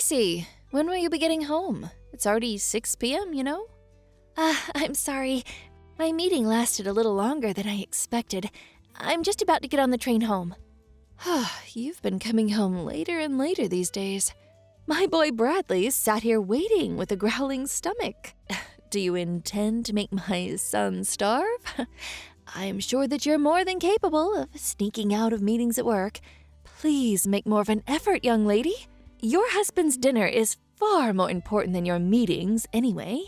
Tracy, when will you be getting home? It's already 6 p.m., you know? I'm sorry. My meeting lasted a little longer than I expected. I'm just about to get on the train home. You've been coming home later and later these days. My boy Bradley sat here waiting with a growling stomach. Do you intend to make my son starve? I am sure that you're more than capable of sneaking out of meetings at work. Please make more of an effort, young lady. Your husband's dinner is far more important than your meetings anyway.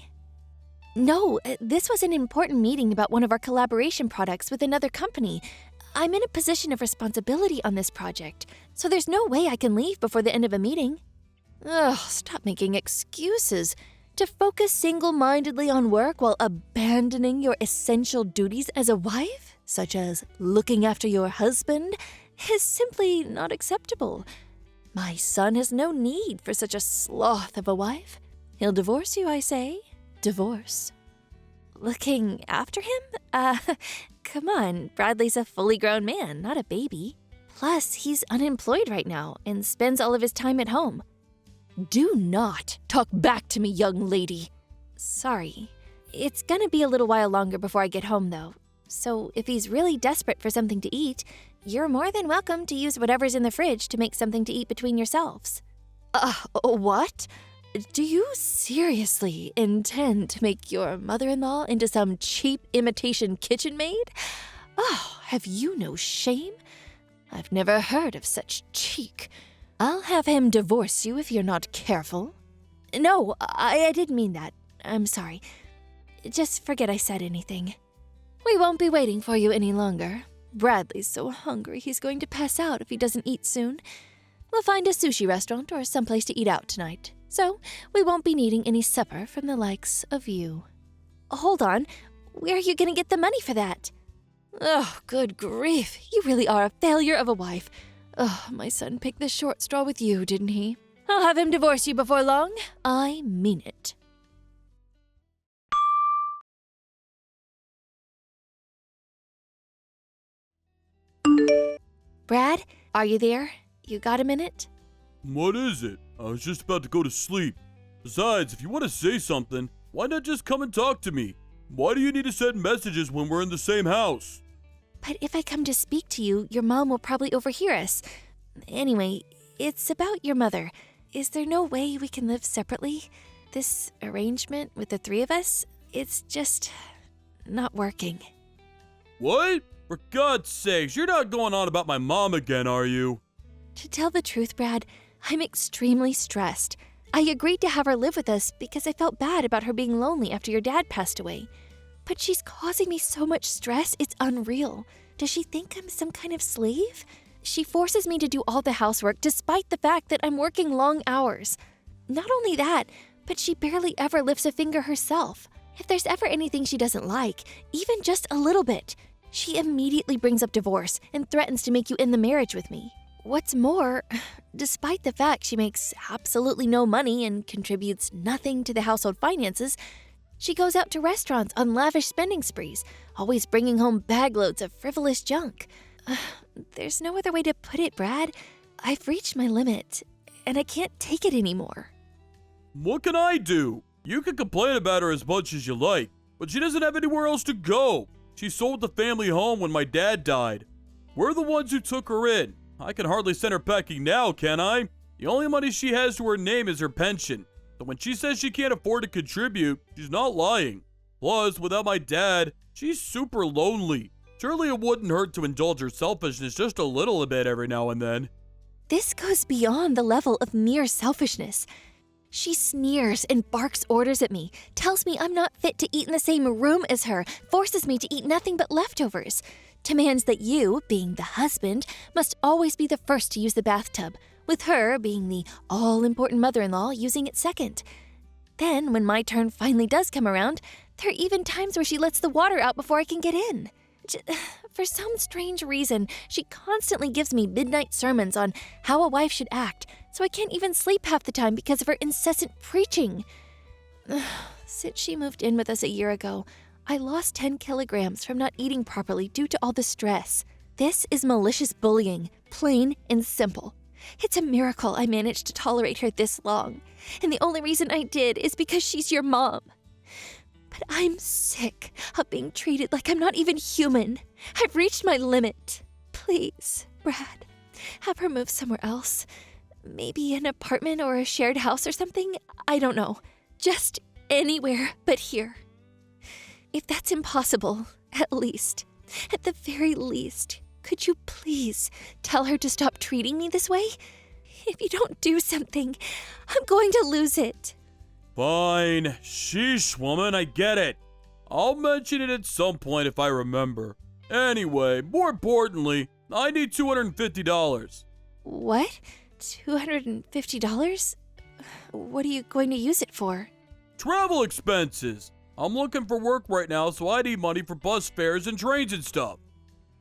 No, this was an important meeting about one of our collaboration products with another company. I'm in a position of responsibility on this project, so there's no way I can leave before the end of a meeting. Ugh, stop making excuses. To focus single-mindedly on work while abandoning your essential duties as a wife, such as looking after your husband, is simply not acceptable. My son has no need for such a sloth of a wife. He'll divorce you, I say. Divorce. Looking after him? Come on, Bradley's a fully grown man, not a baby. Plus, he's unemployed right now and spends all of his time at home. Do not talk back to me, young lady. Sorry. It's gonna be a little while longer before I get home, though. So if he's really desperate for something to eat, you're more than welcome to use whatever's in the fridge to make something to eat between yourselves. What? Do you seriously intend to make your mother-in-law into some cheap imitation kitchen maid? Oh, have you no shame? I've never heard of such cheek. I'll have him divorce you if you're not careful. No, I didn't mean that. I'm sorry. Just forget I said anything. We won't be waiting for you any longer. Bradley's so hungry he's going to pass out if he doesn't eat soon. We'll find a sushi restaurant or someplace to eat out tonight, so we won't be needing any supper from the likes of you. Hold on. Where are you going to get the money for that? Oh, good grief. You really are a failure of a wife. Oh, my son picked the short straw with you, didn't he? I'll have him divorce you before long. I mean it. Brad, are you there? You got a minute? What is it? I was just about to go to sleep. Besides, if you want to say something, why not just come and talk to me? Why do you need to send messages when we're in the same house? But if I come to speak to you, your mom will probably overhear us. Anyway, it's about your mother. Is there no way we can live separately? This arrangement with the three of us, it's just not working. What? For God's sakes, you're not going on about my mom again, are you? To tell the truth, Brad, I'm extremely stressed. I agreed to have her live with us because I felt bad about her being lonely after your dad passed away. But she's causing me so much stress, it's unreal. Does she think I'm some kind of slave? She forces me to do all the housework despite the fact that I'm working long hours. Not only that, but she barely ever lifts a finger herself. If there's ever anything she doesn't like, even just a little bit, she immediately brings up divorce and threatens to make you end the marriage with me. What's more, despite the fact she makes absolutely no money and contributes nothing to the household finances, she goes out to restaurants on lavish spending sprees, always bringing home bagloads of frivolous junk. There's no other way to put it, Brad. I've reached my limit, and I can't take it anymore. What can I do? You can complain about her as much as you like, but she doesn't have anywhere else to go. She sold the family home when my dad died. We're the ones who took her in. I can hardly send her packing now, can I? The only money she has to her name is her pension. So when she says she can't afford to contribute, she's not lying. Plus, without my dad, she's super lonely. Surely it wouldn't hurt to indulge her selfishness just a little bit every now and then. This goes beyond the level of mere selfishness. She sneers and barks orders at me, tells me I'm not fit to eat in the same room as her, forces me to eat nothing but leftovers, demands that you, being the husband, must always be the first to use the bathtub, with her, being the all-important mother-in-law, using it second. Then, when my turn finally does come around, there are even times where she lets the water out before I can get in. For some strange reason, she constantly gives me midnight sermons on how a wife should act, so I can't even sleep half the time because of her incessant preaching. Since she moved in with us a year ago, I lost 10 kilograms from not eating properly due to all the stress. This is malicious bullying, plain and simple. It's a miracle I managed to tolerate her this long, and the only reason I did is because she's your mom. But I'm sick of being treated like I'm not even human. I've reached my limit. Please, Brad, have her move somewhere else. Maybe an apartment or a shared house or something? I don't know. Just anywhere but here. If that's impossible, at the very least, could you please tell her to stop treating me this way? If you don't do something, I'm going to lose it. Fine. Sheesh, woman, I get it. I'll mention it at some point if I remember. Anyway, more importantly, I need $250. What? $250? What are you going to use it for? Travel expenses. I'm looking for work right now, so I need money for bus fares and trains and stuff.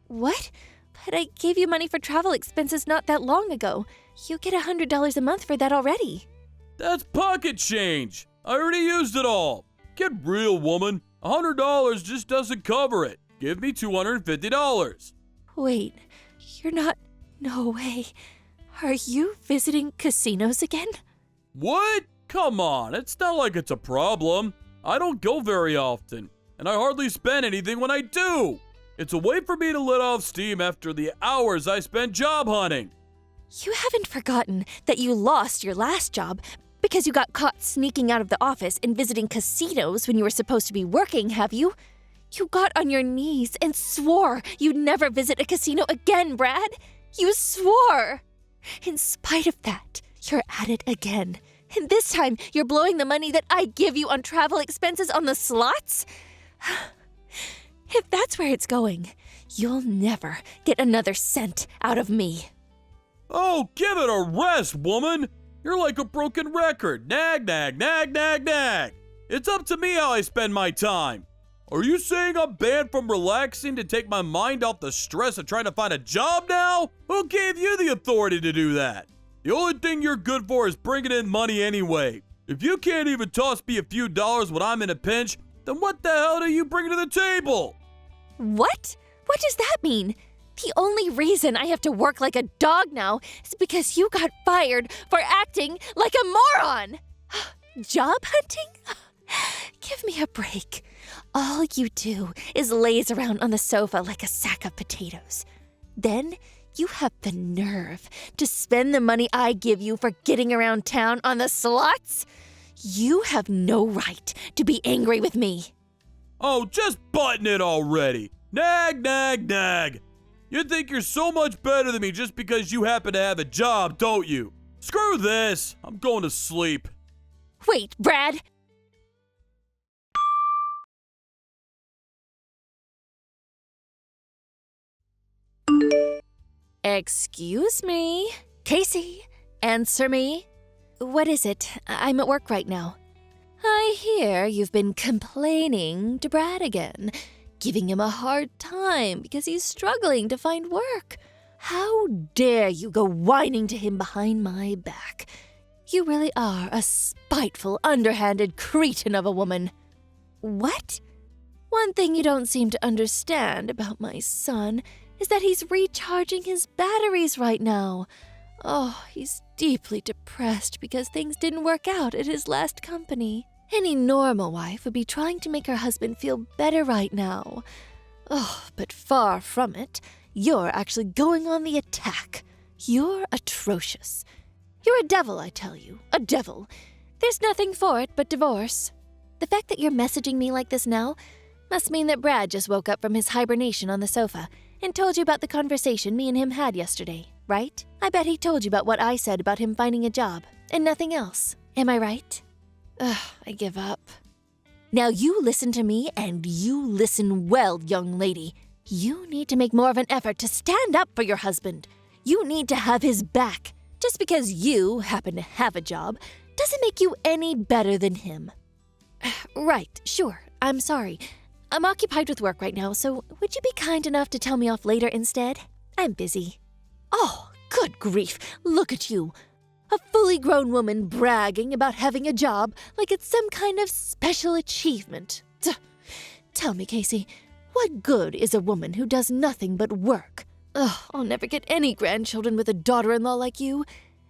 What? But I gave you money for travel expenses not that long ago. You get $100 a month for that already. That's pocket change. I already used it all. Get real, woman. $100 just doesn't cover it. Give me $250. Wait, you're not... No way. Are you visiting casinos again? What? Come on, it's not like it's a problem. I don't go very often, and I hardly spend anything when I do. It's a way for me to let off steam after the hours I spend job hunting. You haven't forgotten that you lost your last job because you got caught sneaking out of the office and visiting casinos when you were supposed to be working, have you? You got on your knees and swore you'd never visit a casino again, Brad. You swore. In spite of that, you're at it again. And this time, you're blowing the money that I give you on travel expenses on the slots? If that's where it's going, you'll never get another cent out of me. Oh, give it a rest, woman. You're like a broken record. Nag, nag, nag, nag, nag. It's up to me how I spend my time. Are you saying I'm banned from relaxing to take my mind off the stress of trying to find a job now? Who gave you the authority to do that? The only thing you're good for is bringing in money anyway. If you can't even toss me a few dollars when I'm in a pinch, then what the hell do you bring to the table? What? What does that mean? The only reason I have to work like a dog now is because you got fired for acting like a moron. Job hunting? Give me a break. All you do is laze around on the sofa like a sack of potatoes. Then you have the nerve to spend the money I give you for getting around town on the slots? You have no right to be angry with me. Oh, just button it already. Nag, nag, nag. You think you're so much better than me just because you happen to have a job, don't you? Screw this. I'm going to sleep. Wait, Brad. Excuse me? Casey, answer me. What is it? I'm at work right now. I hear you've been complaining to Brad again, giving him a hard time because he's struggling to find work. How dare you go whining to him behind my back? You really are a spiteful, underhanded cretin of a woman. What? One thing you don't seem to understand about my son is that he's recharging his batteries right now. Oh, he's deeply depressed because things didn't work out at his last company. Any normal wife would be trying to make her husband feel better right now. Oh, but far from it. You're actually going on the attack. You're atrocious. You're a devil, I tell you. A devil. There's nothing for it but divorce. The fact that you're messaging me like this now must mean that Brad just woke up from his hibernation on the sofa and told you about the conversation me and him had yesterday, right? I bet he told you about what I said about him finding a job and nothing else. Am I right? Ugh, I give up. Now you listen to me, and you listen well, young lady. You need to make more of an effort to stand up for your husband. You need to have his back. Just because you happen to have a job doesn't make you any better than him. Right, sure, I'm sorry. I'm occupied with work right now, so would you be kind enough to tell me off later instead? I'm busy. Oh, good grief, look at you. A fully grown woman bragging about having a job like it's some kind of special achievement. Tell me, Casey, what good is a woman who does nothing but work? Ugh, I'll never get any grandchildren with a daughter-in-law like you.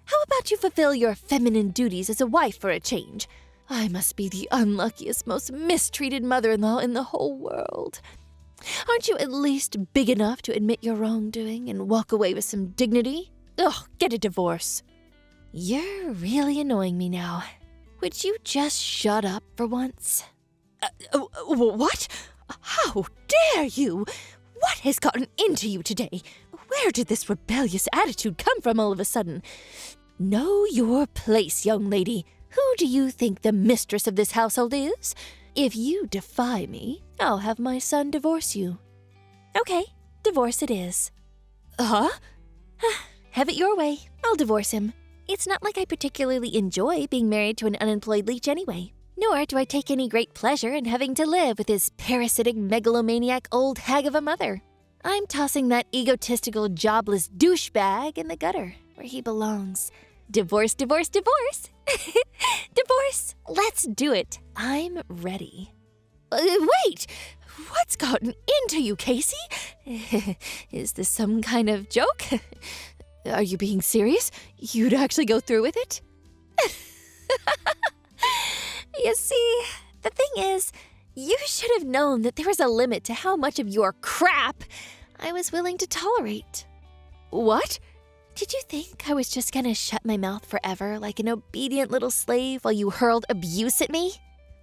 How about you fulfill your feminine duties as a wife for a change? I must be the unluckiest, most mistreated mother-in-law in the whole world. Aren't you at least big enough to admit your wrongdoing and walk away with some dignity? Ugh, get a divorce. You're really annoying me now. Would you just shut up for once? What? How dare you? What has gotten into you today? Where did this rebellious attitude come from all of a sudden? Know your place, young lady. Who do you think the mistress of this household is? If you defy me, I'll have my son divorce you. Okay, divorce it is. Huh? Have it your way. I'll divorce him. It's not like I particularly enjoy being married to an unemployed leech anyway. Nor do I take any great pleasure in having to live with his parasitic megalomaniac old hag of a mother. I'm tossing that egotistical, jobless douchebag in the gutter, where he belongs. Divorce, divorce, divorce! Divorce! Let's do it. I'm ready. Wait! What's gotten into you, Casey? Is this some kind of joke? Are you being serious? You'd actually go through with it? You see, the thing is, you should have known that there was a limit to how much of your crap I was willing to tolerate. What? Did you think I was just gonna shut my mouth forever like an obedient little slave while you hurled abuse at me?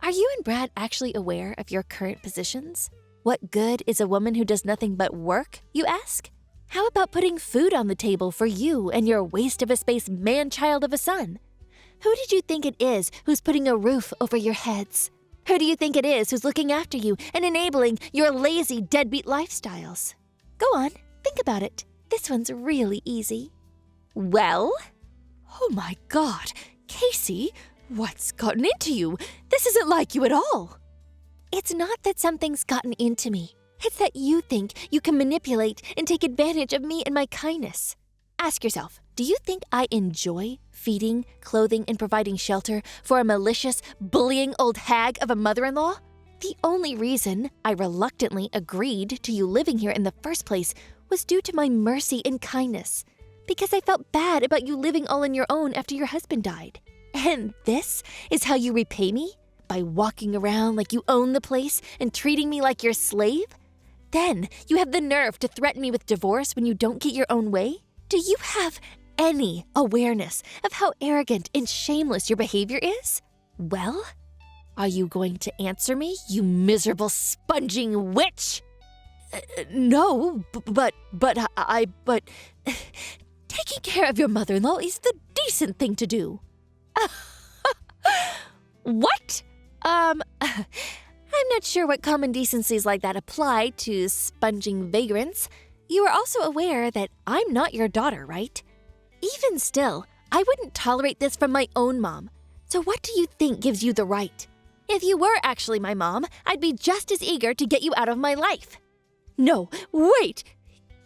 Are you and Brad actually aware of your current positions? What good is a woman who does nothing but work, you ask? How about putting food on the table for you and your waste of a space man-child of a son? Who did you think it is who's putting a roof over your heads? Who do you think it is who's looking after you and enabling your lazy, deadbeat lifestyles? Go on, think about it. This one's really easy. Well? Oh my God, Casey, what's gotten into you? This isn't like you at all. It's not that something's gotten into me. It's that you think you can manipulate and take advantage of me and my kindness. Ask yourself, do you think I enjoy feeding, clothing, and providing shelter for a malicious, bullying old hag of a mother-in-law? The only reason I reluctantly agreed to you living here in the first place was due to my mercy and kindness, because I felt bad about you living all on your own after your husband died. And this is how you repay me? By walking around like you own the place and treating me like your slave? Then you have the nerve to threaten me with divorce when you don't get your own way? Do you have any awareness of how arrogant and shameless your behavior is? Well, are you going to answer me, you miserable sponging witch? No, but taking care of your mother-in-law is the decent thing to do. What? I'm not sure what common decencies like that apply to sponging vagrants. You are also aware that I'm not your daughter, right? Even still, I wouldn't tolerate this from my own mom. So what do you think gives you the right? If you were actually my mom, I'd be just as eager to get you out of my life. No, wait!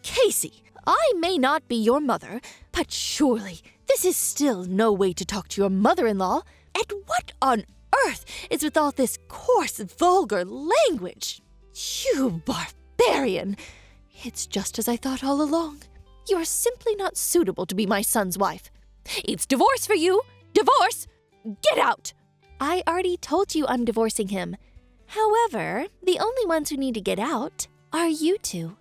Casey, I may not be your mother, but surely this is still no way to talk to your mother-in-law. And what on earth is with all this coarse, vulgar language? You barbarian! It's just as I thought all along. You are simply not suitable to be my son's wife. It's divorce for you! Divorce! Get out! I already told you I'm divorcing him. However, the only ones who need to get out are you two.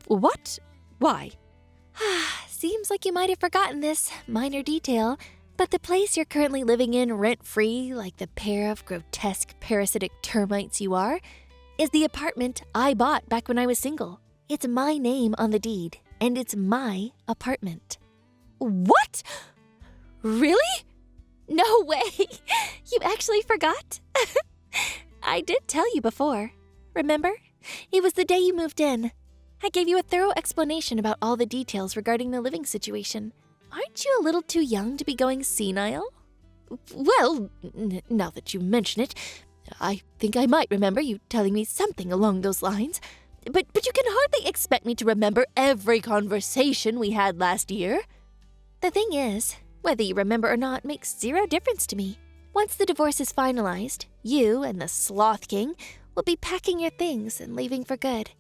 What? Why? Seems like you might have forgotten this minor detail, but the place you're currently living in rent-free, like the pair of grotesque parasitic termites you are, is the apartment I bought back when I was single. It's my name on the deed, and it's my apartment. What? Really? No way! You actually forgot? I did tell you before. Remember? It was the day you moved in. I gave you a thorough explanation about all the details regarding the living situation. Aren't you a little too young to be going senile? Well, now that you mention it, I think I might remember you telling me something along those lines. But you can hardly expect me to remember every conversation we had last year. The thing is, whether you remember or not makes zero difference to me. Once the divorce is finalized, you and the Sloth King will be packing your things and leaving for good.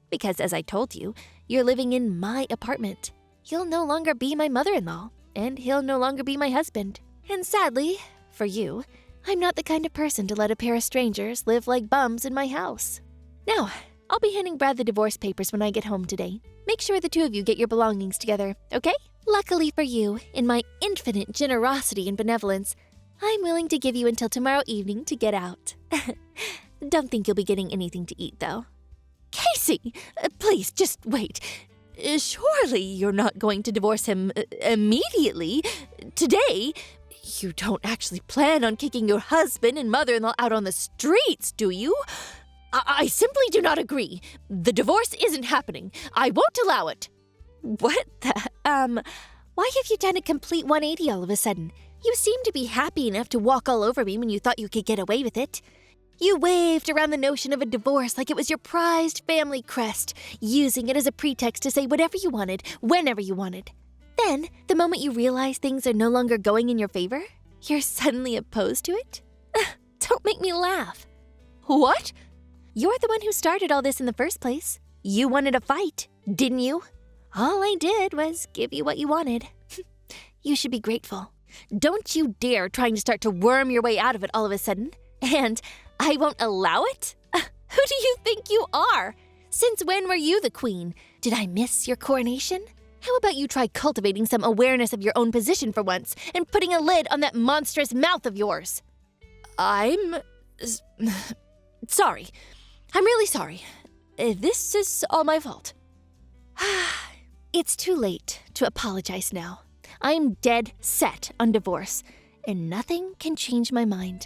Because as I told you, You're living in my apartment. You'll no longer be my mother-in-law, and he'll no longer be my husband. And sadly, for you, I'm not the kind of person to let a pair of strangers live like bums in my house. Now, I'll be handing Brad the divorce papers when I get home today. Make sure the two of you get your belongings together, okay? Luckily for you, in my infinite generosity and benevolence, I'm willing to give you until tomorrow evening to get out. Don't think you'll be getting anything to eat, though. Casey, please, just wait. Surely you're not going to divorce him immediately, today. You don't actually plan on kicking your husband and mother-in-law out on the streets, do you? I simply do not agree. The divorce isn't happening. I won't allow it. What the, why have you done a complete 180 all of a sudden? You seemed to be happy enough to walk all over me when you thought you could get away with it. You waved around the notion of a divorce like it was your prized family crest, using it as a pretext to say whatever you wanted, whenever you wanted. Then, the moment you realize things are no longer going in your favor, you're suddenly opposed to it? Don't make me laugh. What? You're the one who started all this in the first place. You wanted a fight, didn't you? All I did was give you what you wanted. You should be grateful. Don't you dare trying to start to worm your way out of it all of a sudden. And I won't allow it? Who do you think you are? Since when were you the queen? Did I miss your coronation? How about you try cultivating some awareness of your own position for once and putting a lid on that monstrous mouth of yours? I'm sorry. I'm really sorry. This is all my fault. It's too late to apologize now. I'm dead set on divorce, and nothing can change my mind.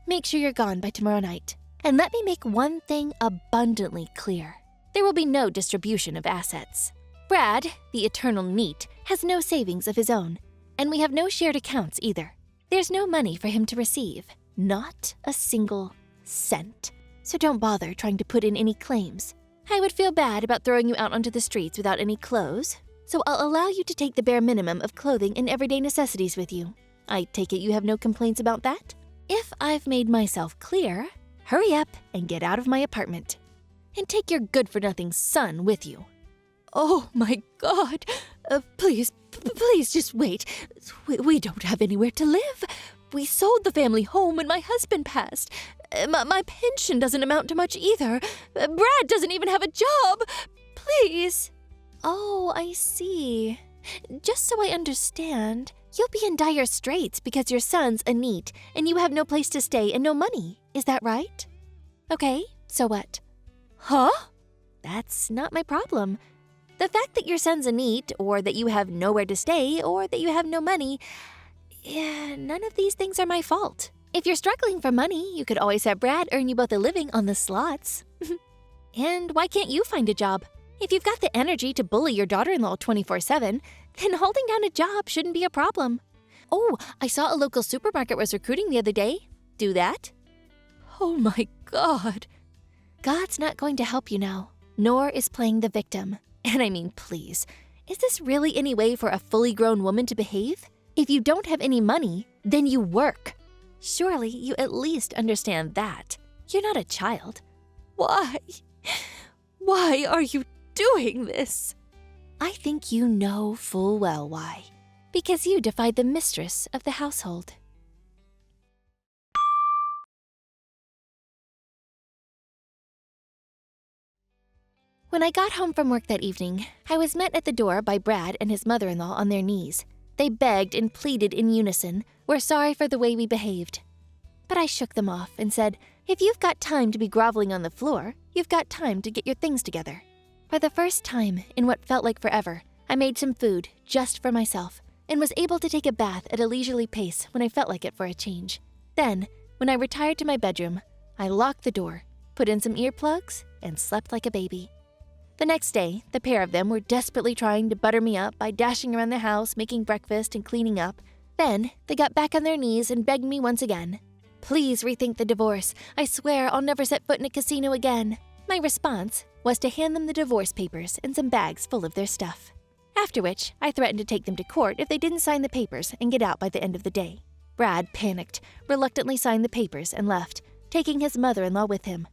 Make sure you're gone by tomorrow night. And let me make one thing abundantly clear. There will be no distribution of assets. Brad, the eternal NEET, has no savings of his own, and we have no shared accounts either. There's no money for him to receive, not a single cent. So don't bother trying to put in any claims. I would feel bad about throwing you out onto the streets without any clothes, so I'll allow you to take the bare minimum of clothing and everyday necessities with you. I take it you have no complaints about that? If I've made myself clear, hurry up and get out of my apartment. And take your good-for-nothing son with you. Oh my God! Please just wait. We don't have anywhere to live. We sold the family home when my husband passed. My pension doesn't amount to much either. Brad doesn't even have a job. Please. Oh, I see. Just so I understand, you'll be in dire straits because your son's a NEET and you have no place to stay and no money. Is that right? Okay, so what? Huh? That's not my problem. The fact that your son's a NEET, or that you have nowhere to stay, or that you have no money, none of these things are my fault. If you're struggling for money, you could always have Brad earn you both a living on the slots. And why can't you find a job? If you've got the energy to bully your daughter-in-law 24/7, then holding down a job shouldn't be a problem. Oh, I saw a local supermarket was recruiting the other day. Do that? Oh my God. God's not going to help you now, nor is playing the victim. And I mean, please, is this really any way for a fully grown woman to behave? If you don't have any money, then you work. Surely you at least understand that. You're not a child. Why? Why are you doing this? I think you know full well why. Because you defied the mistress of the household. When I got home from work that evening, I was met at the door by Brad and his mother-in-law on their knees. They begged and pleaded in unison, we're sorry for the way we behaved. But I shook them off and said, if you've got time to be groveling on the floor, you've got time to get your things together. For the first time in what felt like forever, I made some food just for myself and was able to take a bath at a leisurely pace when I felt like it for a change. Then, when I retired to my bedroom, I locked the door, put in some earplugs, and slept like a baby. The next day, the pair of them were desperately trying to butter me up by dashing around the house, making breakfast and cleaning up. Then, they got back on their knees and begged me once again. Please rethink the divorce. I swear I'll never set foot in a casino again. My response was to hand them the divorce papers and some bags full of their stuff. After which, I threatened to take them to court if they didn't sign the papers and get out by the end of the day. Brad panicked, reluctantly signed the papers and left, taking his mother-in-law with him.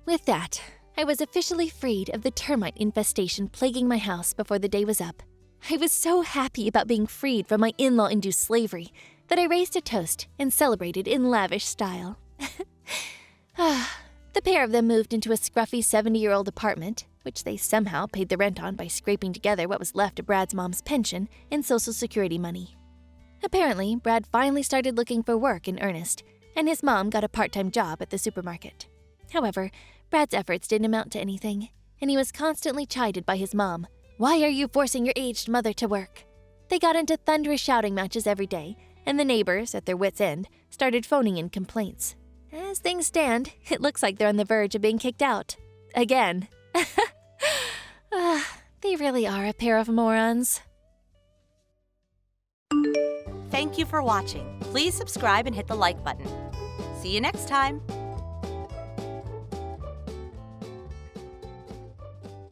With that, I was officially freed of the termite infestation plaguing my house before the day was up. I was so happy about being freed from my in-law-induced slavery that I raised a toast and celebrated in lavish style. The pair of them moved into a scruffy 70-year-old apartment, which they somehow paid the rent on by scraping together what was left of Brad's mom's pension and Social Security money. Apparently, Brad finally started looking for work in earnest, and his mom got a part-time job at the supermarket. However, Brad's efforts didn't amount to anything, and he was constantly chided by his mom. "Why are you forcing your aged mother to work?" They got into thunderous shouting matches every day, and the neighbors, at their wits' end, started phoning in complaints. As things stand, it looks like they're on the verge of being kicked out. Again. They really are a pair of morons. Thank you for watching. Please subscribe and hit the like button. See you next time.